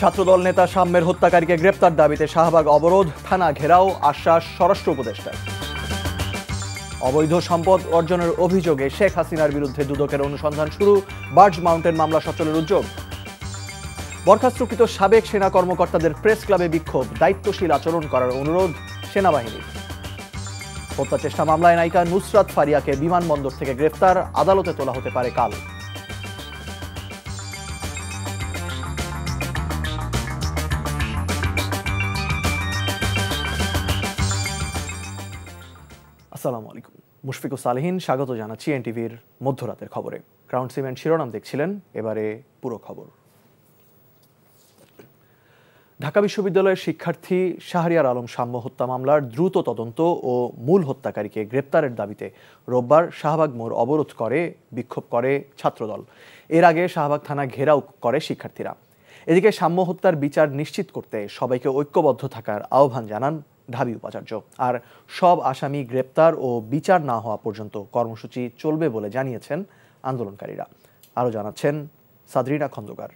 ছাত্রদল নেতা সাম্যের হত্যাকারীকে গ্রেপ্তার দাবিতে শাহবাগ অবরোধ, থানা ঘেরাও, আশ্বাস স্বরাষ্ট্র উপদেষ্টার। অবৈধ সম্পদ অর্জনের অভিযোগে শেখ হাসিনার বিরুদ্ধে দুদকের অনুসন্ধান শুরু, বার্জ মাউন্টেন মামলা সচলের উদ্যোগ। বরখাস্তকৃত সাবেক সেনা কর্মকর্তাদের প্রেস ক্লাবে বিক্ষোভ, দায়িত্বশীল আচরণ করার অনুরোধ সেনাবাহিনীর। হত্যা চেষ্টা মামলায় নায়িকা নুসরাত ফারিয়াকে বিমানবন্দর থেকে গ্রেফতার, আদালতে তোলা হতে পারে কাল। আসসালামু আলাইকুম, মুশফিকুর সালেহীন স্বাগত জানাচ্ছি এনটিভির মধ্যরাতের খবরে। ক্রাউন সিমেন্ট শিরোনাম দেখছিলেন, এবারে পুরো খবর। ঢাকা বিশ্ববিদ্যালয়ের শিক্ষার্থী শাহরিয়ার আলম সাম্য হত্যা মামলার দ্রুত তদন্ত ও মূল হত্যাকারীকে গ্রেপ্তারের দাবিতে রোববার শাহবাগ মোড় অবরোধ করে বিক্ষোভ করে ছাত্রদল। এর আগে শাহবাগ থানা ঘেরাও করে শিক্ষার্থীরা। এদিকে সাম্য হত্যার বিচার নিশ্চিত করতে সবাইকে ঐক্যবদ্ধ থাকার আহ্বান জানান ঢাবি উপাচার্য। আর সব আসামি গ্রেপ্তার ও বিচার না হওয়া পর্যন্ত কর্মসূচি চলবে বলে জানিয়েছেন আন্দোলনকারীরা। আরও জানাচ্ছেন সাদরিনা খন্দকার।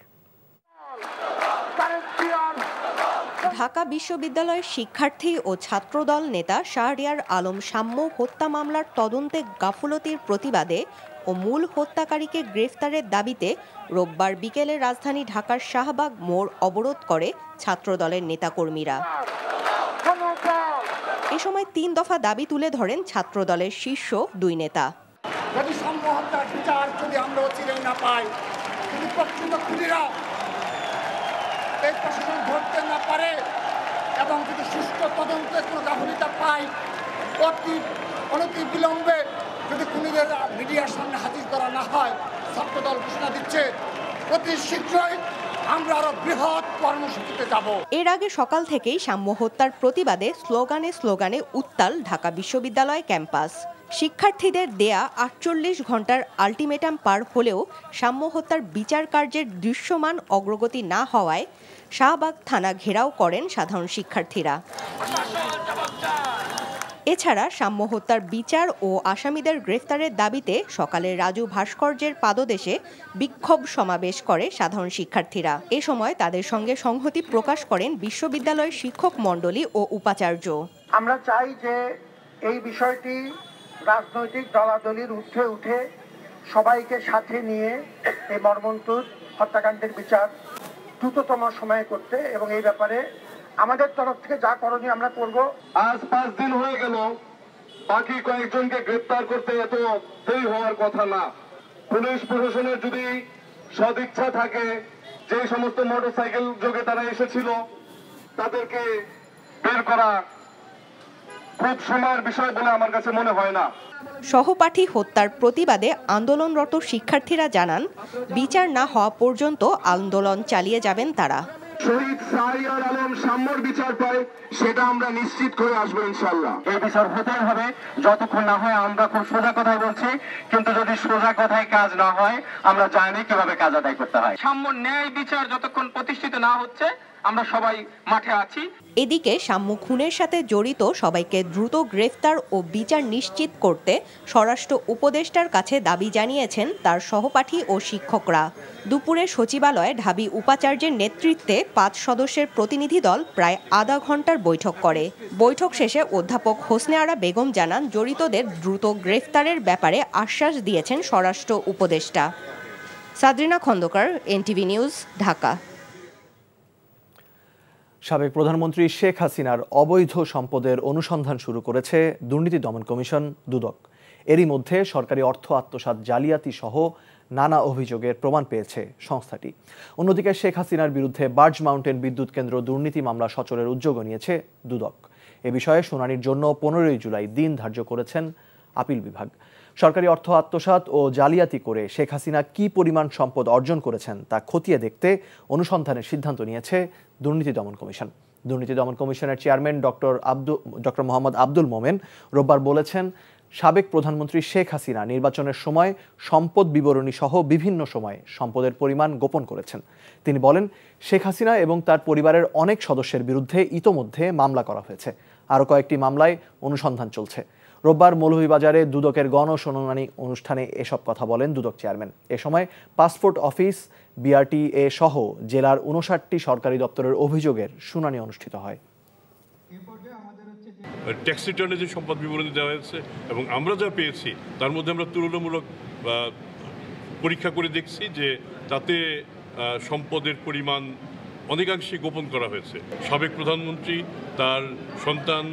ঢাকা বিশ্ববিদ্যালয়ের শিক্ষার্থী ও ছাত্রদল নেতা শাহরিয়ার আলম সাম্য হত্যা মামলার তদন্তে গাফুলতির প্রতিবাদে ও মূল হত্যাকারীকে গ্রেফতারের দাবিতে রোববার বিকেলে রাজধানী ঢাকার শাহবাগ মোড় অবরোধ করে ছাত্রদলের নেতাকর্মীরা। এ সময় ৩ দফা দাবি তুলে ধরেন ছাত্রদলের শীর্ষ দুই নেতা। যদি সাম্য হত্যার বিচার যদি আমরা অচিরেই না পাই, যদি প্রকৃত খুনিরা এই প্রশাসন ধরতে না পারে এবং যদি সুষ্ঠু তদন্তের কোনো গাফিলতি পাই, অনতি বিলম্বে যদি খুনিদের মিডিয়ার সামনে হাজির করা না হয়, ছাত্রদল ঘোষণা দিচ্ছে অতি শীঘ্রই আমরা আরো বৃহৎ কর্মসূচিতে যাব। এর আগে সকাল থেকেই সাম্য হত্যার প্রতিবাদে স্লোগানে উত্তাল ঢাকা বিশ্ববিদ্যালয় ক্যাম্পাস। শিক্ষার্থীদের দেয়া ৪৮ ঘন্টার আলটিমেটাম পার হলেও সাম্য হত্যার বিচার কার্যের দৃশ্যমান অগ্রগতি না হওয়ায় শাহবাগ থানা ঘেরাও করেন সাধারণ শিক্ষার্থীরা। এছাড়া সাম্য হত্যার বিচার ও আসামিদের গ্রেফতারের দাবিতে সকালে রাজু ভাস্কর্যের পাদদেশে বিক্ষোভ সমাবেশ করে সাধারণ শিক্ষার্থীরা। এ সময় তাদের সঙ্গে সংহতি প্রকাশ করেন বিশ্ববিদ্যালয়ের শিক্ষক মণ্ডলী ও উপাচার্য। আমরা চাই যে এই বিষয়টি রাজনৈতিক দলাদলির ঊর্ধ্বে উঠে সবাইকে সাথে নিয়ে এই মর্মন্তুদ হত্যাকাণ্ডের বিচার দ্রুততম সময়ে করতে, এবং এই ব্যাপারে আমাদের তরফ থেকে যা করণীয় আমরা করব। আজ 5 দিন হয়ে গেল, বাকি কয়েকজনকে গ্রেপ্তার করতে এত দেরি হওয়ার কথা না। পুলিশ প্রশাসনের যদি সদিচ্ছা থাকে, যে সমস্ত মোটরসাইকেল যোগে তারা এসেছিল তাদেরকে বের করা খুব সময়ের বিষয় বলে আমার কাছে মনে হয় না। সহপাঠী হত্যার প্রতিবাদে আন্দোলনরত শিক্ষার্থীরা জানান, বিচার না হওয়া পর্যন্ত আন্দোলন চালিয়ে যাবেন তারা। শহীদ শাহরিয়ার আলম সাম্যর বিচার পায়, সেটা আমরা নিশ্চিত করে আসবো ইনশাআল্লাহ। এই বিচার হতেই হবে, যতক্ষণ না হয়। আমরা খুব সোজা কথাই বলছি, কিন্তু যদি সোজা কথায় কাজ না হয়, আমরা জানি কিভাবে কাজ আদায় করতে হয়। সাম্য ন্যায় বিচার যতক্ষণ প্রতিষ্ঠিত না হচ্ছে, আমরা সবাই মাঠে আছি। এদিকে সাম্য খুনের সাথে জড়িত সবাইকে দ্রুত গ্রেফতার ও বিচার নিশ্চিত করতে স্বরাষ্ট্র উপদেষ্টার কাছে দাবি জানিয়েছেন তার সহপাঠী ও শিক্ষকরা। দুপুরে সচিবালয়ে ঢাবি উপাচার্যের নেতৃত্বে 5 সদস্যের প্রতিনিধি দল প্রায় আধা ঘন্টার বৈঠক করে। বৈঠক শেষে অধ্যাপক হোসনে আরা বেগম জানান, জড়িতদের দ্রুত গ্রেফতারের ব্যাপারে আশ্বাস দিয়েছেন স্বরাষ্ট্র উপদেষ্টা। সাদরিনা খন্দকার, এনটিভি নিউজ, ঢাকা। সাবেক প্রধানমন্ত্রী শেখ হাসিনার অবৈধ সম্পদের অনুসন্ধান শুরু করেছে দুর্নীতি দমন কমিশন দুদক। এরই মধ্যে সরকারি অর্থ আত্মসাৎ, জালিয়াতি সহ নানা অভিযোগের প্রমাণ পেয়েছে সংস্থাটি। অন্যদিকে শেখ হাসিনার বিরুদ্ধে বার্জ মাউন্টেন বিদ্যুৎ কেন্দ্র দুর্নীতি মামলা সচলের উদ্যোগও নিয়েছে দুদক। এ বিষয়ে শুনানির জন্য 15ই জুলাই দিন ধার্য করেছেন আপিল বিভাগ। সরকারি অর্থ আত্মসাৎ ও জালিয়াতি করে শেখ হাসিনা কি পরিমাণ সম্পদ অর্জন করেছেন তা খতিয়ে দেখতে অনুসন্ধানের সিদ্ধান্ত নিয়েছে দুর্নীতি দমন কমিশন। দুর্নীতি দমন কমিশনের চেয়ারম্যান ডক্টর মোহাম্মদ আব্দুল মোমেন রোববার বলেছেন, সাবেক প্রধানমন্ত্রী শেখ হাসিনা নির্বাচনের সময় সম্পদ বিবরণী সহ বিভিন্ন সময়ে সম্পদের পরিমাণ গোপন করেছেন। তিনি বলেন, শেখ হাসিনা এবং তার পরিবারের অনেক সদস্যের বিরুদ্ধে ইতোমধ্যে মামলা করা হয়েছে। আরও কয়েকটি মামলায় অনুসন্ধান চলছে। রোববার মৌলভীবাজারে দুদকের গণশুনানি অনুষ্ঠানে এসব কথা বলেন দুদক চেয়ারম্যান। এ সময় পাসপোর্ট অফিস, বিআরটিএ সহ জেলার 59টি সরকারি দপ্তরের অভিযোগের শুনানি অনুষ্ঠিত হয়। ট্যাক্স রিটার্নে যে সম্পদ বিবরণী দেওয়া হয়েছে এবং আমরা যা পেয়েছি তার মধ্যে আমরা তুলনামূলক পরীক্ষা করে দেখছি যে তাতে সম্পদের পরিমাণ অনেকাংশে গোপন করা হয়েছে। সাবেক প্রধানমন্ত্রী, তার সন্তান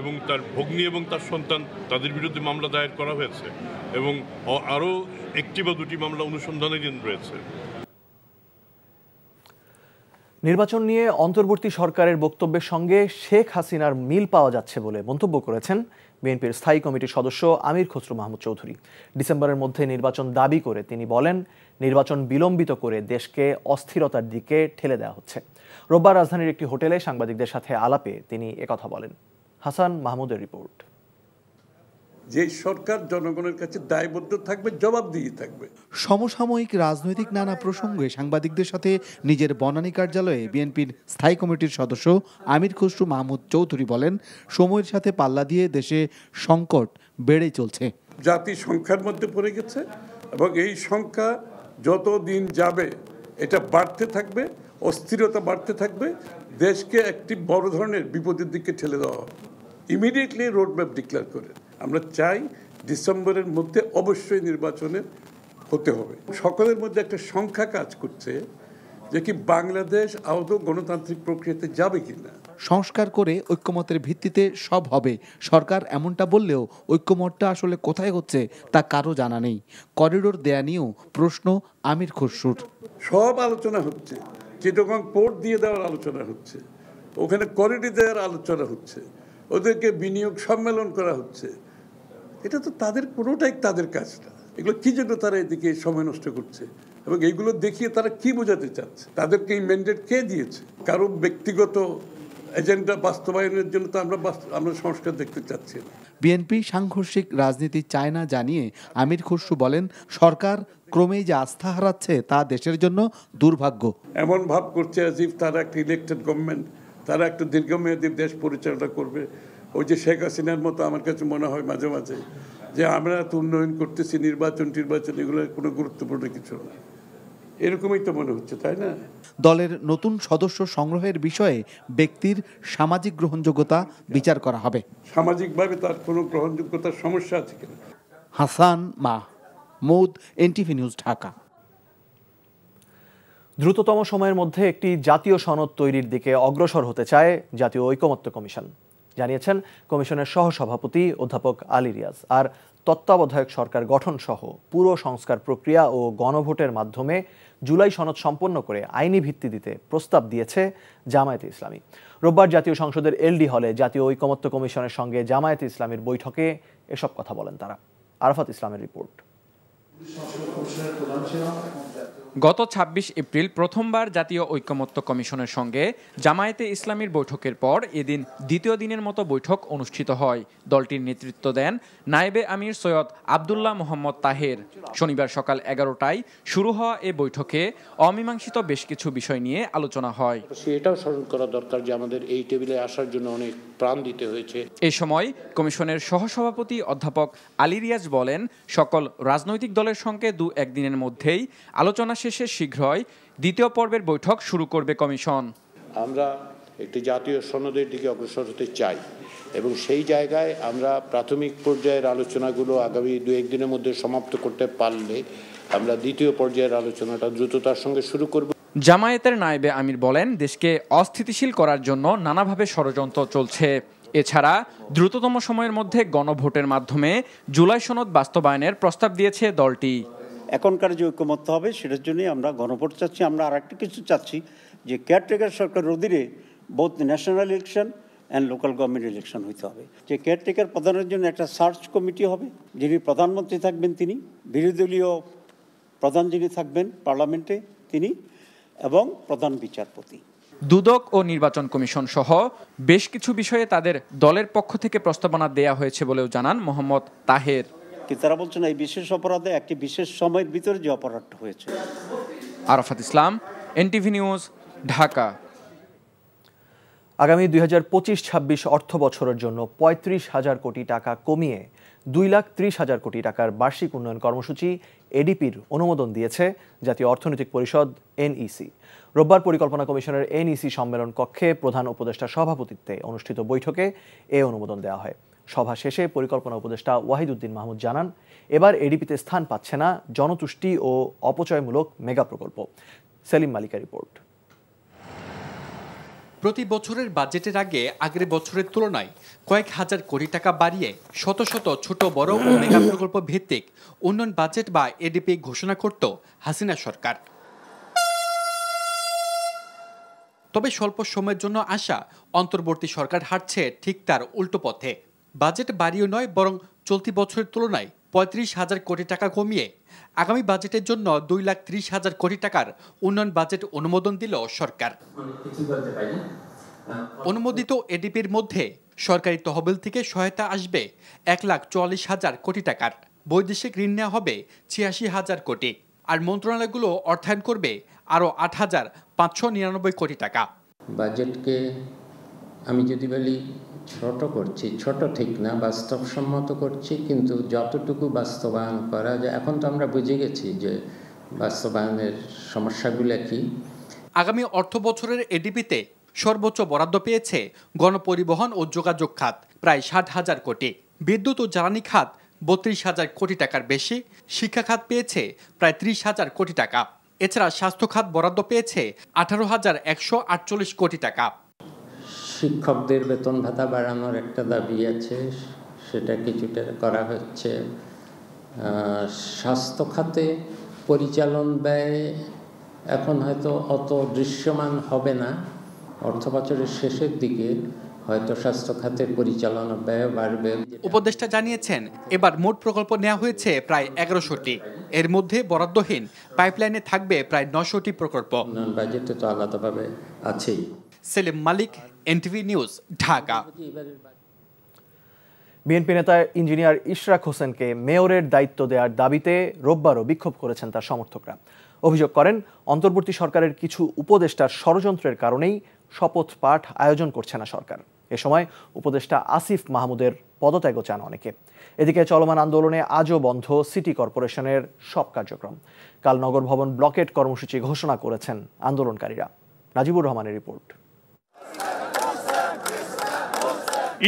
এবং তার ভগ্নী এবং তার সন্তান, তাদের বিরুদ্ধে মামলা দায়ের করা হয়েছে এবং আরও একটি বা দুটি মামলা অনুসন্ধানাধীন রয়েছে। নির্বাচন নিয়ে অন্তর্বর্তী সরকারের বক্তব্যের সঙ্গে শেখ হাসিনার মিল পাওয়া যাচ্ছে বলে মন্তব্য করেছেন বিএনপির স্থায়ী কমিটির সদস্য আমির খসরু মাহমুদ চৌধুরী। ডিসেম্বরের মধ্যে নির্বাচন দাবি করে তিনি বলেন, নির্বাচন বিলম্বিত করে দেশকে অস্থিরতার দিকে ঠেলে দেওয়া হচ্ছে। রোববার রাজধানীর একটি হোটেলে সাংবাদিকদের সাথে আলাপে তিনি একথা বলেন। হাসান মাহমুদের রিপোর্ট। যে সরকার জনগণের কাছে দায়বদ্ধ থাকবে, জবাবদিহি থাকবে। সমসাময়িক রাজনৈতিক নানা প্রসঙ্গে সাংবাদিকদের সাথে নিজের বনানী কার্যালয়ে বিএনপির স্থায়ী কমিটির সদস্য আমির খসরু মাহমুদ চৌধুরী বলেন, সময়ের সাথে পাল্লা দিয়ে দেশে সংকট বেড়েই চলছে। জাতি সংখ্যার মধ্যে পড়ে গেছে এবং এই সংখ্যা যত দিন যাবে এটা বাড়তে থাকবে, অস্থিরতা বাড়তে থাকবে, দেশকে একটি বড় ধরনের বিপদের দিকে ঠেলে দেওয়া হবে। ইমিডিয়েটলি রোডম্যাপ ডিক্লেয়ার করে আমরা চাই ডিসেম্বরের মধ্যে অবশ্যই নির্বাচনে হতে হবে। সকলের মধ্যে একটা সংখ্যা কাজ করছে যে কি বাংলাদেশ আদৌ গণতান্ত্রিক প্রক্রিয়াতে যাবে কিনা। সংস্কার করে ঐক্যমতের ভিত্তিতে সব হবে, সরকার এমনটা বললেও ঐক্যমতটা আসলে কোথায় হচ্ছে তা কারো জানা নেই। করিডোর দেয়া নিয়েও প্রশ্ন আমির খসরুর। সব আলোচনা হচ্ছে, চিটাগং পোর্ট দিয়ে দেওয়ার আলোচনা হচ্ছে, ওখানে করিডোর দেওয়ার আলোচনা হচ্ছে, ওদেরকে বিনিয়োগ সম্মেলন করা হচ্ছে। এটা তো তাদের কোনোটাই তাদের কাজ না। এগুলো কি জন্য তারা এদিকে সময় নষ্ট করছে এবং এইগুলো দেখিয়ে তারা কি বোঝাতে চাচ্ছে? তাদেরকে এই ম্যান্ডেট কে দিয়েছে? কারো ব্যক্তিগত এজেন্ডা বাস্তবায়নের জন্য তো আমরা সংস্কার দেখতে চাচ্ছি না। বিএনপি সাংঘর্ষিক রাজনীতি চায় না জানিয়ে আমির খসরু বলেন, সরকার ক্রমেই যে আস্থা হারাচ্ছে তা দেশের জন্য দুর্ভাগ্য। এমন ভাব করছে অ্যাজ ইফ তারা একটা ইলেক্টেড গভর্নমেন্ট, তারা একটা দীর্ঘমেয়াদী দেশ পরিচালনা করবে। ওই যে শেখ হাসিনার মতো আমার কাছে মনে হয় মাঝে মাঝে যে আমরা তো উন্নয়ন করতেছি, নির্বাচন এগুলো কোনো গুরুত্বপূর্ণ কিছু না, এরকমই তো মনে হচ্ছে, তাই না? দলের নতুন সদস্য সংগ্রহের বিষয়ে ব্যক্তির সামাজিক গ্রহণযোগ্যতা বিচার করা হবে। সামাজিকভাবে তার কোনো গ্রহণযোগ্যতার সমস্যা আছে কিনা। Hasan Mahmud, NTV news, Dhaka. দ্রুততম সময়ের মধ্যে একটি জাতীয় সনদ তৈরির দিকে অগ্রসর হতে চায় জাতীয় ঐকমত্য কমিশন, জানিয়েছেন কমিশনের সহসভাপতি অধ্যাপক আলী রিয়াজ। আর তত্ত্বাবধায়ক সরকার গঠন সহ পুরো সংস্কার প্রক্রিয়া ও গণভোটের মাধ্যমে জুলাই সনদ সম্পন্ন করে আইনি ভিত্তি দিতে প্রস্তাব দিয়েছে জামায়াতে ইসলামী। রোববার জাতীয় সংসদের এলডি হলে জাতীয় ঐকমত্য কমিশনের সঙ্গে জামায়াতে ইসলামীর বৈঠকে এসব কথা বলেন তারা। আরাফাত ইসলামের রিপোর্ট। গত ২৬ এপ্রিল প্রথমবার জাতীয় ঐকমত্য কমিশনের সঙ্গে জামায়াতে ইসলামীর বৈঠকের পর এদিন দ্বিতীয় দিনের মতো বৈঠক অনুষ্ঠিত হয়। দলটির নেতৃত্ব দেন নায়েবে আমির সৈয়দ আবদুল্লাহ মোহাম্মদ তাহের। শনিবার সকাল ১১টায় শুরু হওয়া এ বৈঠকে অমীমাংসিত বেশ কিছু বিষয় নিয়ে আলোচনা হয়। এটাও স্মরণ করা দরকার যে আমাদের এই টেবিলে আসার জন্য অনেক প্রাণ দিতে হয়েছে। এই সময় কমিশনের সহসভাপতি অধ্যাপক আলী রিয়াজ বলেন, সকল রাজনৈতিক দলের সঙ্গে ২-১ দিনের মধ্যেই আলোচনা শেষে শীঘ্রই দ্বিতীয় পর্বের বৈঠক শুরু করবে কমিশন। আমরা একটি জাতীয় সনদের দিকে অগ্রসর হতে চাই এবং সেই জায়গায় আমরা প্রাথমিক পর্যায়ের আলোচনাগুলো আগামী ২-১ দিনের মধ্যে সমাপ্ত করতে পারলে আমরা দ্বিতীয় পর্যায়ের আলোচনাটা দ্রুততার সঙ্গে শুরু করব। জামায়াতের নায়েবে আমির বলেন, দেশকে অস্থিতিশীল করার জন্য নানাভাবে ষড়যন্ত্র চলছে। এছাড়া দ্রুততম সময়ের মধ্যে গণভোটের মাধ্যমে জুলাই সনদ বাস্তবায়নের প্রস্তাব দিয়েছে দলটি। এখনকার যে ঐকমত্য হবে সেটার জন্যই আমরা গণভোট চাচ্ছি। আমরা আর একটা কিছু চাচ্ছি যে কেয়ারটেকার সরকারের অধীনে both national election and local government election হইতে হবে। যে কেয়ারটেকার প্রধানের জন্য একটা সার্চ কমিটি হবে, যিনি প্রধানমন্ত্রী থাকবেন তিনি, বিরোধী দলীয় প্রধান যিনি থাকবেন পার্লামেন্টে তিনি, এবং প্রধান বিচারপতি। দুদক ও নির্বাচন কমিশন সহ বেশ কিছু বিষয়ে তাদের দলের পক্ষ থেকে প্রস্তাবনা দেয়া হয়েছে বলেও জানান মোহাম্মদ তাহের। তারা বলছেন এই বিশেষ অপরাধে একটি বিশেষ সময়ের ভিতরে যে অপরাধটা হয়েছে। আরাফাত ইসলাম, এনটিভি নিউজ, ঢাকা। আগামী 2025-26 অর্থ বছরের জন্য 35,000 কোটি টাকা কমিয়ে 2,30,000 কোটি টাকার বার্ষিক উন্নয়ন কর্মসূচি এডিপির অনুমোদন দিয়েছে জাতীয় অর্থনৈতিক পরিষদ এনইসি। রোববার পরিকল্পনা কমিশনের এনইসি সম্মেলন কক্ষে প্রধান উপদেষ্টার সভাপতিত্বে অনুষ্ঠিত বৈঠকে এ অনুমোদন দেওয়া হয়। সভা শেষে পরিকল্পনা উপদেষ্টা ওয়াহিদুদ্দিন মাহমুদ জানান, এবার এডিপিতে স্থান পাচ্ছে না জনতুষ্টি ও অপচয়মূলক মেগা প্রকল্প। সেলিম মালিকা রিপোর্ট। প্রতি বছরের বাজেটের আগে আগের বছরের তুলনায় কয়েক হাজার কোটি টাকা বাড়িয়ে শত শত ছোট বড় ও মেগা প্রকল্প ভিত্তিক উন্নয়ন বাজেট বা এডিপি ঘোষণা করত হাসিনা সরকার। তবে স্বল্প সময়ের জন্য আসা অন্তর্বর্তী সরকার হাঁটছে ঠিক তার উল্টো পথে। বাজেট বাড়িয়ে নয়, বরং চলতি বছরের তুলনায় 35,000 কোটি টাকা কমিয়ে আগামী বাজেটের জন্য 2,30,000 কোটি টাকার উন্নয়ন বাজেট অনুমোদন দিল সরকার। অনুমোদিত এডিপির মধ্যে সরকারি তহবিল থেকে সহায়তা আসবে 1,44,000 কোটি টাকার, বৈদেশিক ঋণ নেওয়া হবে 86,000 কোটি, আর মন্ত্রণালয়গুলো অর্থায়ন করবে আরও 8,599 কোটি টাকা। বাজেটকে আমি যদি বলি ছোট করছি, ছোট ঠিক না, বাস্তবসম্মত করছি, কিন্তু যতটুকু বাস্তবায়ন করা যায়। এখন তো আমরা বুঝে গেছি যে বাস্তবায়নের সমস্যাগুলো কি। আগামী অর্থ বছরের এডিপিতে সর্বোচ্চ বরাদ্দ পেয়েছে গণপরিবহন ও যোগাযোগ খাত প্রায় 60,000 কোটি, বিদ্যুৎ ও জ্বালানি খাত 32,000 কোটি টাকার বেশি, শিক্ষা খাত পেয়েছে প্রায় 30,000 কোটি টাকা। এছাড়া স্বাস্থ্য খাত বরাদ্দ পেয়েছে 18,148 কোটি টাকা। শিক্ষকদের বেতন ভাতা বাড়ানোর একটা দাবি আছে, সেটা কিছুটা করা হচ্ছে। স্বাস্থ্য খাতে পরিচালন ব্যয় এখন হয়তো অত দৃশ্যমান হবে না, অর্থ বছরের শেষের দিকে হয়তো স্বাস্থ্য খাতের পরিচালনা ব্যয় বাড়বে। উপদেষ্টা জানিয়েছেন, এবার মোট প্রকল্প নেওয়া হয়েছে প্রায় 1100টি, এর মধ্যে বরাদ্দহীন পাইপলাইনে থাকবে প্রায় 900টি প্রকল্প। বাজেটে তো আলাদাভাবে আছেই। সেলিম মালিক, এনটিভি নিউজ, ঢাকা। বিএনপি নেতা ইঞ্জিনিয়ার ইশরাক হোসেনকে মেয়রের দায়িত্ব দেওয়ার দাবিতে রোববারও বিক্ষোভ করেছেন তার সমর্থকরা। অভিযোগ করেন, অন্তর্বর্তী সরকারের কিছু উপদেষ্টার ষড়যন্ত্রের কারণেই শপথ পাঠ আয়োজন করছে না সরকার। এ সময় উপদেষ্টা আসিফ মাহমুদের পদত্যাগও চান অনেকে। এদিকে চলমান আন্দোলনে আজও বন্ধ সিটি কর্পোরেশনের সব কার্যক্রম। কাল নগর ভবন ব্লকেট কর্মসূচি ঘোষণা করেছেন আন্দোলনকারীরা। নাজিবুর রহমানের রিপোর্ট।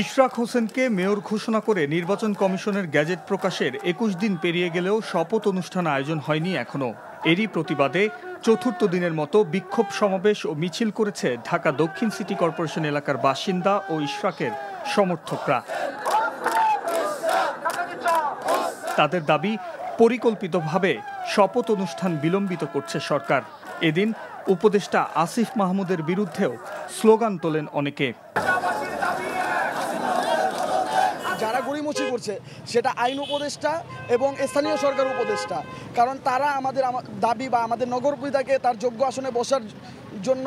ইশরাক হোসেনকে মেয়র ঘোষণা করে নির্বাচন কমিশনের গ্যাজেট প্রকাশের 21 দিন পেরিয়ে গেলেও শপথ অনুষ্ঠান আয়োজন হয়নি এখনো। এরই প্রতিবাদে চতুর্থ দিনের মতো বিক্ষোভ সমাবেশ ও মিছিল করেছে ঢাকা দক্ষিণ সিটি কর্পোরেশন এলাকার বাসিন্দা ও ইশরাকের সমর্থকরা। তাদের দাবি, পরিকল্পিতভাবে শপথ অনুষ্ঠান বিলম্বিত করছে সরকার। এদিন উপদেষ্টা আসিফ মাহমুদের বিরুদ্ধেও স্লোগান তোলেন অনেকে। যারা গড়িমসি করছে সেটা আইন উপদেষ্টা এবং স্থানীয় সরকার উপদেষ্টা, কারণ তারা আমাদের দাবি বা আমাদের নগরপিতাকে তার যোগ্য আসনে বসার জন্য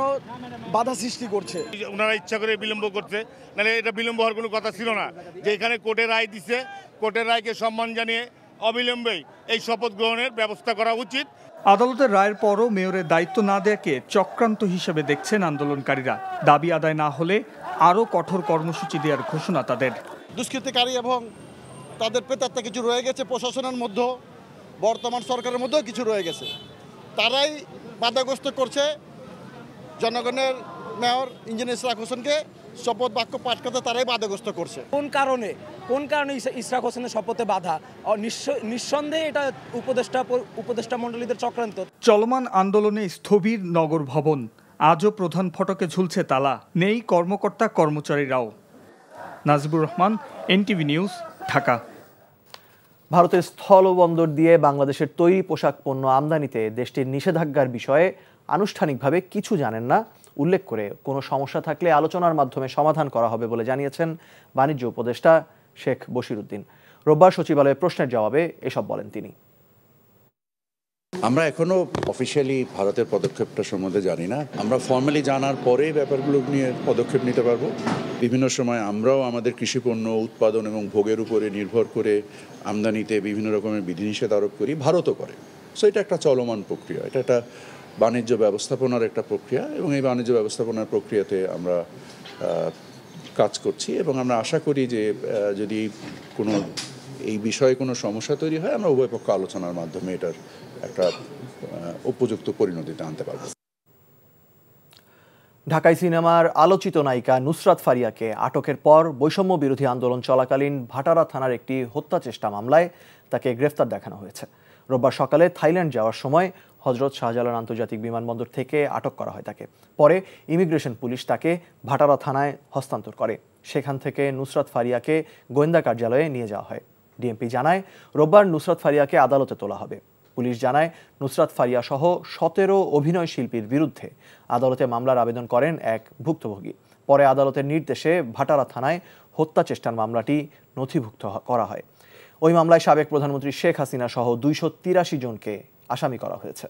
বাধা সৃষ্টি করছে। ওনারা ইচ্ছা করে বিলম্ব করছে, নাহলে এটা বিলম্ব হওয়ার কোনো কথা ছিল না। যে এখানে কোর্টের রায় দিছে, কোর্টের রায়কে সম্মান জানিয়ে অবিলম্বেই এই শপথ গ্রহণের ব্যবস্থা করা উচিত। আদালতের রায়ের পরও মেয়রের দায়িত্ব না দেয়াকে চক্রান্ত হিসেবে দেখছেন আন্দোলনকারীরা। দাবি আদায় না হলে আরও কঠোর কর্মসূচি দেওয়ার ঘোষণা তাদের। দুষ্কৃতিকারী এবং তাদের প্রেতাত্মা কিছু রয়ে গেছে প্রশাসনের মধ্যে, বর্তমান সরকারের মধ্যেও কিছু রয়ে গেছে। তারাই বাধাগ্রস্ত করছে জনগণের মেয়র ইঞ্জিনিয়ার ইশরাক হোসেনকে শপথ বাক্য পাঠ করতে, তারাই বাধাগ্রস্ত করছে। কোন কারণে ইশরাক হোসেনের শপথে বাধা? নিঃসন্দেহে এটা উপদেষ্টা মণ্ডলীদের চক্রান্ত। চলমান আন্দোলনে স্থবির নগর ভবন, আজও প্রধান ফটকে ঝুলছে তালা, নেই কর্মকর্তা কর্মচারীরাও। Najibur Rahman, NTV news, Dhaka. ভারতের স্থলবন্দর দিয়ে বাংলাদেশের তৈরি পোশাক পণ্য আমদানিতে দেশটির নিষেধাজ্ঞার বিষয়ে আনুষ্ঠানিকভাবে কিছু জানেন না উল্লেখ করে কোনো সমস্যা থাকলে আলোচনার মাধ্যমে সমাধান করা হবে বলে জানিয়েছেন বাণিজ্য উপদেষ্টা শেখ বশিরউদ্দিন। রোববার সচিবালয়ে প্রশ্নের জবাবে এসব বলেন তিনি। আমরা এখনো অফিসিয়ালি ভারতের পদক্ষেপটা সম্বন্ধে জানি না। আমরা ফর্মালি জানার পরে ব্যাপারগুলো নিয়ে পদক্ষেপ নিতে পারবো। বিভিন্ন সময় আমরাও আমাদের কৃষিপণ্য উৎপাদন এবং ভোগের উপরে নির্ভর করে আমদানিতে বিভিন্ন রকমের বিধিনিষেধ আরোপ করি, ভারতও করে। সো এটা একটা চলমান প্রক্রিয়া, এটা একটা বাণিজ্য ব্যবস্থাপনার একটা প্রক্রিয়া, এবং এই বাণিজ্য ব্যবস্থাপনার প্রক্রিয়াতে আমরা কাজ করছি এবং আমরা আশা করি যে যদি কোনো এই বিষয়ে কোনো সমস্যা তৈরি হয় আমরা উভয় পক্ষ আলোচনার মাধ্যমে এটার একটা উপযুক্ত পরিণতিতে আনতে পারব। ঢাকাই সিনেমার আলোচিত নায়িকা নুসরাত ফারিয়াকে আটকের পর বৈষম্য বিরোধী আন্দোলন চলাকালীন ভাটারা থানার একটি হত্যা চেষ্টা মামলায় তাকে গ্রেফতার দেখানো হয়েছে। রোববার সকালে থাইল্যান্ড যাওয়ার সময় হজরত শাহজালাল আন্তর্জাতিক বিমানবন্দর থেকে আটক করা হয় তাকে। পরে ইমিগ্রেশন পুলিশ তাকে ভাটারা থানায় হস্তান্তর করে। সেখান থেকে নুসরাত ফারিয়াকে গোয়েন্দা কার্যালয়ে নিয়ে যাওয়া হয়। ডিএমপি জানায় রোববার নুসরাত ফারিয়াকে আদালতে তোলা হবে। পুলিশ জানায় নুসরাত ফারিয়া সহ 17 অভিনয় শিল্পীর বিরুদ্ধে আদালতে মামলার আবেদন করেন এক ভুক্তভোগী। পরে আদালতের নির্দেশে ভাটারা থানায় হত্যা চেষ্টার মামলাটি নথিভুক্ত করা হয়। ওই মামলায় সাবেক প্রধানমন্ত্রী শেখ হাসিনা সহ 283 জনকে আসামি করা হয়েছে।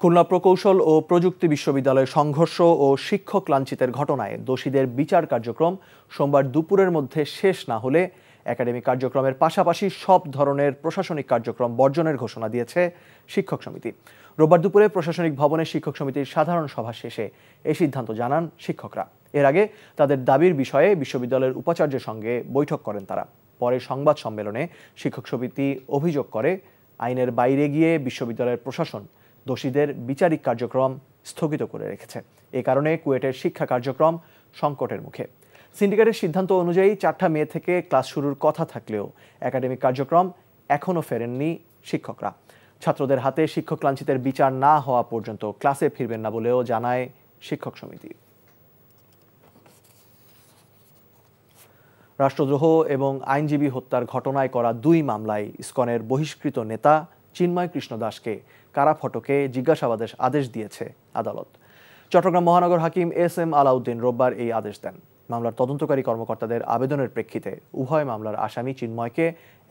খুলনা প্রকৌশল ও প্রযুক্তি বিশ্ববিদ্যালয়ের সংঘর্ষ ও শিক্ষক লাঞ্ছিতের ঘটনায় দোষীদের বিচার কার্যক্রম সোমবার দুপুরের মধ্যে শেষ না হলে একাডেমিক কার্যক্রমের পাশাপাশি সব ধরনের প্রশাসনিক কার্যক্রম বর্জনের ঘোষণা দিয়েছে শিক্ষক সমিতি। রোববার দুপুরে প্রশাসনিক ভবনে শিক্ষক সমিতির সাধারণ সভা শেষে এই সিদ্ধান্ত জানান শিক্ষকরা। এর আগে তাদের দাবির বিষয়ে বিশ্ববিদ্যালয়ের উপাচার্যের সঙ্গে বৈঠক করেন তারা। পরে সংবাদ সম্মেলনে শিক্ষক সমিতি অভিযোগ করে আইনের বাইরে গিয়ে বিশ্ববিদ্যালয়ের প্রশাসন দোষীদের বিচারিক কার্যক্রম স্থগিত করে রেখেছে। এ কারণে কুয়েটের শিক্ষা কার্যক্রম সংকটের মুখে। সিন্ডিকেটের সিদ্ধান্ত অনুযায়ী 4 মে থেকে ক্লাস শুরুর কথা থাকলেও একাডেমিক কার্যক্রম এখনও ফেরেননি শিক্ষকরা। ছাত্রদের হাতে শিক্ষক লাঞ্ছিতের বিচার না হওয়া পর্যন্ত ক্লাসে ফিরবেন না বলেও জানায় শিক্ষক সমিতি। রাষ্ট্রদ্রোহ এবং আইনজীবী হত্যার ঘটনায় করা 2 মামলায় ইসকনের বহিষ্কৃত নেতা চিন্ময় কৃষ্ণ দাসকে কারা ফটকে জিজ্ঞাসাবাদের আদেশ দিয়েছে আদালত। চট্টগ্রাম মহানগর হাকিম এস.এম. আলাউদ্দিন রোববার এই আদেশ দেন। মামলার তদন্তকারী কর্মকর্তাদের আবেদনের প্রেক্ষিতে উভয় মামলার আসামি চিন্ময়কে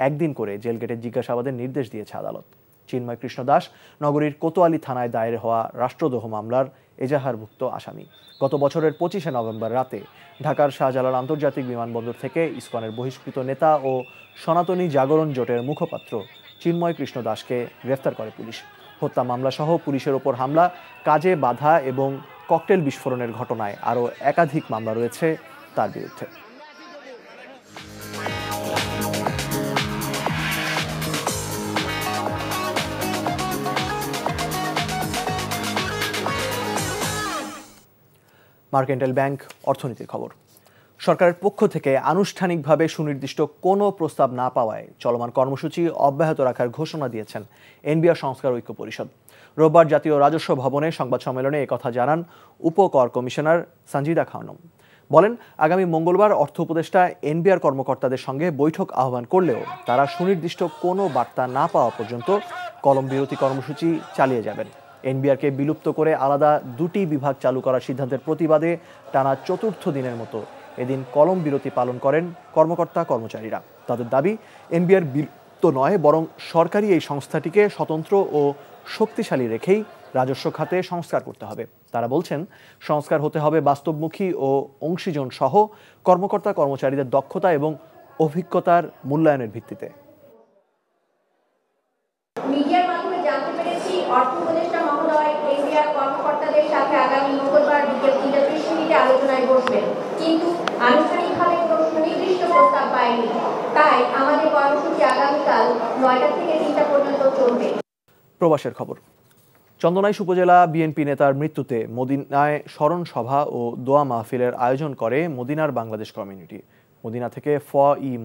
1 দিন করে জেলগেটে জিজ্ঞাসাবাদের নির্দেশ দিয়েছে আদালত। চিন্ময় কৃষ্ণ দাস নগরীর কোতোয়ালি থানায় দায়ের হওয়া রাষ্ট্রদ্রোহ মামলার এজাহারভুক্ত আসামি। গত বছরের 25 নভেম্বর রাতে ঢাকার শাহজালাল আন্তর্জাতিক বিমানবন্দর থেকে ইসকনের বহিষ্কৃত নেতা ও সনাতনী জাগরণ জোটের মুখপাত্র চিন্ময় কৃষ্ণ দাসকে গ্রেফতার করে পুলিশ। হত্যা মামলা সহ পুলিশের ওপর হামলা, কাজে বাধা এবং ককটেল বিস্ফোরণের ঘটনায় আরও একাধিক মামলা রয়েছে তার বিরুদ্ধে। মার্কেন্টাইল ব্যাংক অর্থনীতির খবর। সরকারের পক্ষ থেকে আনুষ্ঠানিকভাবে সুনির্দিষ্ট কোনো প্রস্তাব না পাওয়ায় চলমান কর্মসূচি অব্যাহত রাখার ঘোষণা দিয়েছেন এনবিআর সংস্কার ঐক্য পরিষদ। রোববার জাতীয় রাজস্ব ভবনে সংবাদ সম্মেলনে একথা জানান উপকর কমিশনার সঞ্জিদা খানম। বলেন, আগামী মঙ্গলবার অর্থ উপদেষ্টা এনবিআর কর্মকর্তাদের সঙ্গে বৈঠক আহ্বান করলেও তারা সুনির্দিষ্ট কোনো বার্তা না পাওয়া পর্যন্ত কলম বিরতি কর্মসূচি চালিয়ে যাবেন। এনবিআরকে বিলুপ্ত করে আলাদা 2টি বিভাগ চালু করার সিদ্ধান্তের প্রতিবাদে টানা 4র্থ দিনের মতো এদিন কলম বিরতি পালন করেন কর্মকর্তা কর্মচারীরা। তাদের দাবি, এনবিআর বিলুপ্ত নয় বরং সরকারি এই সংস্থাটিকে স্বতন্ত্র ও শক্তিশালী রেখেই রাজস্ব খাতে সংস্কার করতে হবে। তারা বলছেন, সংস্কার হতে হবে বাস্তবমুখী ও অংশীজন সহ কর্মকর্তা কর্মচারীদের দক্ষতা এবং অভিজ্ঞতার মূল্যায়নের ভিত্তিতে। মিডিয়ার মাধ্যমে জানতে পেরেছি অর্থ উপদেষ্টা মহোদয় এনবিআর কর্মকর্তাদের সাথে আগামী মঙ্গলবার বিকেল 3:30 মিনিটে আলোচনায় বসবেন, কিন্তু আনুষ্ঠানিকভাবে কোনো সুনির্দিষ্ট প্রস্তাব পায়নি। তাই আমাদের কর্মসূচি আগামীকাল 9টা থেকে 3টা পর্যন্ত চলবে। প্রবাসের খবর। চন্দনাইশ উপজেলা বিএনপি নেতার মৃত্যুতে মদিনায় স্মরণ সভা ও দোয়া মাহফিলের আয়োজন করে মদিনার বাংলাদেশ কমিউনিটি। মদিনা থেকে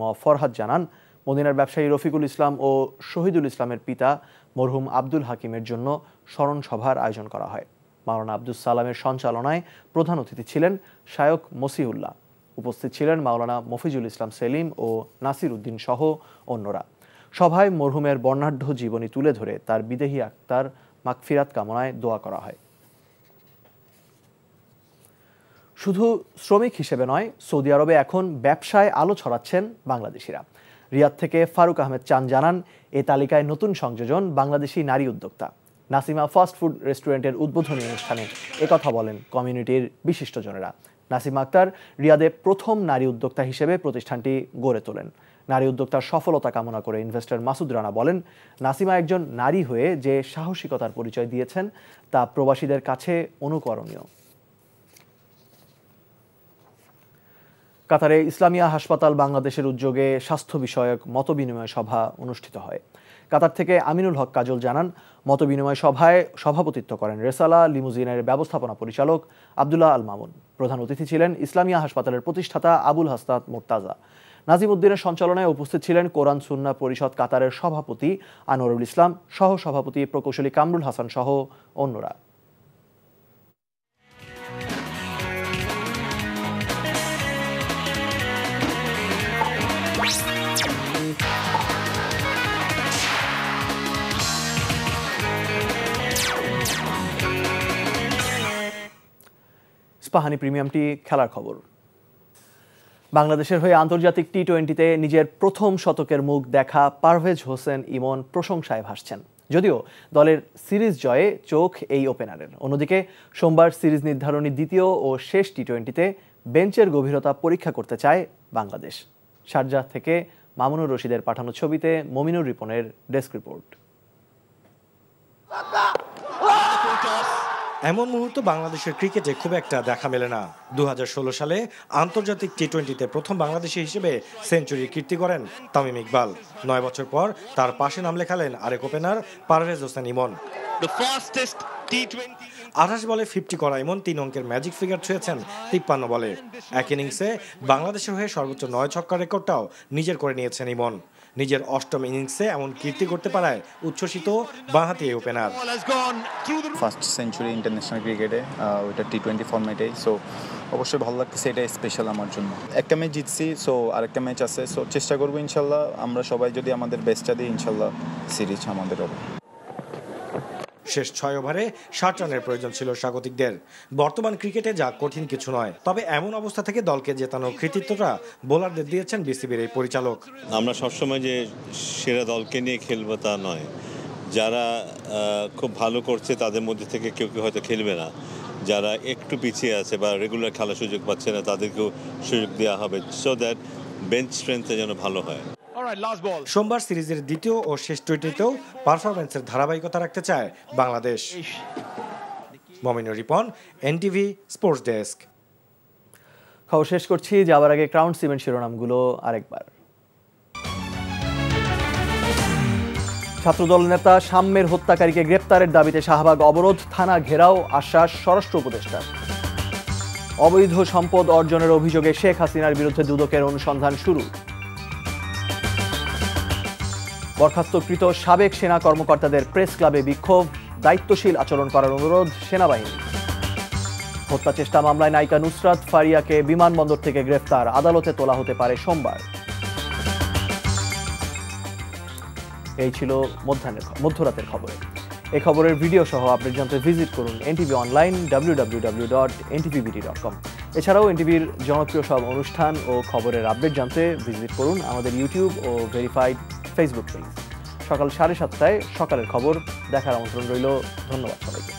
ম ফরহাদ জানান, মদিনার ব্যবসায়ী রফিকুল ইসলাম ও শহীদুল ইসলামের পিতা মরহুম আব্দুল হাকিমের জন্য স্মরণ সভার আয়োজন করা হয়। মাওলানা আব্দুস সালামের সঞ্চালনায় প্রধান অতিথি ছিলেন শায়ক মসিউল্লাহ। উপস্থিত ছিলেন মাওলানা মফিজুল ইসলাম সেলিম ও নাসির উদ্দিন সহ অন্যরা। সভায় মরহুমের বর্ণাঢ্য জীবনী তুলে ধরে তার বিদেহী আত্মার মাগফিরাত কামনায় দোয়া করা হয়। শুধু শ্রমিক হিসেবে নয়, সৌদি আরবে এখন ব্যবসায় আলো ছড়াচ্ছেন বাংলাদেশিরা। রিয়াদ থেকে ফারুক আহমেদ চান জানান, এ তালিকায় নতুন সংযোজন বাংলাদেশি নারী উদ্যোক্তা। নাসিমা ফাস্ট ফুড রেস্টুরেন্টের উদ্বোধনী অনুষ্ঠানে একথা বলেন কমিউনিটির বিশিষ্টজনেরা। নাসিমা আক্তার রিয়াদে প্রথম নারী উদ্যোক্তা হিসেবে প্রতিষ্ঠানটি গড়ে তোলেন। নারী উদ্যোক্তার সফলতা কামনা করে ইনভেস্টর মাসুদ রানা বলেন, নাসিমা একজন নারী হয়ে যে সাহসিকতার পরিচয় দিয়েছেন তা প্রবাসীদের কাছে অনুকরণীয়। কাতারে ইসলামিয়া হাসপাতাল বাংলাদেশের উদ্যোগে স্বাস্থ্য বিষয়ক মতবিনিময় সভা অনুষ্ঠিত হয়। কাতার থেকে আমিনুল হক কাজল জানান, মতবিনিময় সভায় সভাপতিত্ব করেন রেসালা লিমুজিনের ব্যবস্থাপনা পরিচালক আব্দুল্লাহ আল মামুন। প্রধান অতিথি ছিলেন ইসলামিয়া হাসপাতালের প্রতিষ্ঠাতা আবুল হাসনাত মোর্তাজা। নাজিম উদ্দিনের সঞ্চালনায় উপস্থিত ছিলেন কোরআন সুন্নাহ পরিষদ কাতারের সভাপতি আনোয়ারুল ইসলাম, সহ সভাপতি প্রকৌশলী কামরুল হাসান সহ অন্যরা। ইস্পাহানি প্রিমিয়ামটি খেলার খবর। বাংলাদেশের হয়ে আন্তর্জাতিক টি-20তে নিজের প্রথম শতকের মুখ দেখা পারভেজ হোসেন ইমন প্রশংসায় ভাসছেন। যদিও দলের সিরিজ জয়ে চোখ এই ওপেনারের। অন্যদিকে সোমবার সিরিজ নির্ধারণী দ্বিতীয় ও শেষ টি-20তে বেঞ্চের গভীরতা পরীক্ষা করতে চায় বাংলাদেশ। শারজাহ থেকে মামুনুর রশিদের পাঠানো ছবিতে মমিনুর রিপনের ডেস্ক রিপোর্ট। এমন মুহূর্ত বাংলাদেশের ক্রিকেটে খুব একটা দেখা মেলে না। 2016 সালে আন্তর্জাতিক টি-20তে প্রথম বাংলাদেশি হিসেবে সেঞ্চুরির কীর্তি করেন তামিম ইকবাল। 9 বছর পর তার পাশে নাম লেখালেন আরেক ওপেনার পারভেজ হোসেন ইমন। 28 বলে 50 করা ইমন 3 অঙ্কের ম্যাজিক ফিগার ছুঁয়েছেন 53 বলে। এক ইনিংসে বাংলাদেশের হয়ে সর্বোচ্চ 9 ছক্কার রেকর্ডটাও নিজের করে নিয়েছেন ইমন। নিজের অষ্টম ইনিংসে এমন কীর্তি করতে পারায় উচ্ছ্বসিত বাঁহাতি এই ওপেনার। ফার্স্ট সেঞ্চুরি ইন্টারন্যাশনাল ক্রিকেটে, ওইটা টি-20 ফরম্যাটে, সো অবশ্যই ভালো লাগতেছে। এটা স্পেশাল আমার জন্য। একটা ম্যাচ জিতছি, সো আরেকটা ম্যাচ আছে, সো চেষ্টা করবো ইনশাল্লাহ। আমরা সবাই যদি আমাদের বেস্টটা দিই, ইনশাল্লাহ সিরিজ আমাদের হবে। শেষ 6 ওভারে 60 রানের প্রয়োজন ছিল স্বাগতিকদের। বর্তমান ক্রিকেটে যা কঠিন কিছু নয়, তবে এমন অবস্থা থেকে দলকে জেতানোর কৃতিত্বটা বোলারদের দিয়েছেন বিসিবির এই পরিচালক। আমরা সবসময় যে সেরা দলকে নিয়ে খেলবো তা নয়। যারা খুব ভালো করছে তাদের মধ্যে থেকে কেউ কেউ হয়তো খেলবে না। যারা একটু পিছিয়ে আছে বা রেগুলার খেলার সুযোগ পাচ্ছে না, তাদেরকেও সুযোগ দেওয়া হবে, সো দ্যাট বেঞ্চ স্ট্রেংথটা যেন ভালো হয়। সোমবার সিরিজের দ্বিতীয় ও শেষ টি-20তেও পারফরম্যান্সের ধারাবাহিকতা রাখতে চায় Bangladesh. Mominur Ripon, NTV sports desk. খবর শেষ করছি, যাওয়ার আগে ক্রাউন সিমেন্ট শিরোনামগুলো আরেকবার। ছাত্রদল নেতা সাম্যের হত্যাকারীকে গ্রেপ্তারের দাবিতে শাহবাগ অবরোধ, থানা ঘেরাও, আশ্বাস স্বরাষ্ট্র উপদেষ্টার। অবৈধ সম্পদ অর্জনের অভিযোগে শেখ হাসিনার বিরুদ্ধে দুদকের অনুসন্ধান শুরু। বরখাস্তকৃত সাবেক সেনা কর্মকর্তাদের প্রেস ক্লাবে বিক্ষোভ, দায়িত্বশীল আচরণ করার অনুরোধ সেনাবাহিনী। হত্যা চেষ্টা মামলায় নায়িকা নুসরাত ফারিয়াকে বিমানবন্দর থেকে গ্রেফতার, আদালতে তোলা হতে পারে সোমবার। এই ছিল মধ্যরাতের খবরে। এই খবরের ভিডিও সহ আপডেট জানতে ভিজিট করুন এনটিভি অনলাইন www.ntvbt.com। এছাড়াও এনটিভির জনপ্রিয় সব অনুষ্ঠান ও খবরের আপডেট জানতে ভিজিট করুন আমাদের ইউটিউব ও ভেরিফাইড ফেসবুক পেজ। সকাল 7:30টায় সকালের খবর দেখার আমন্ত্রণ রইল। ধন্যবাদ সবাইকে।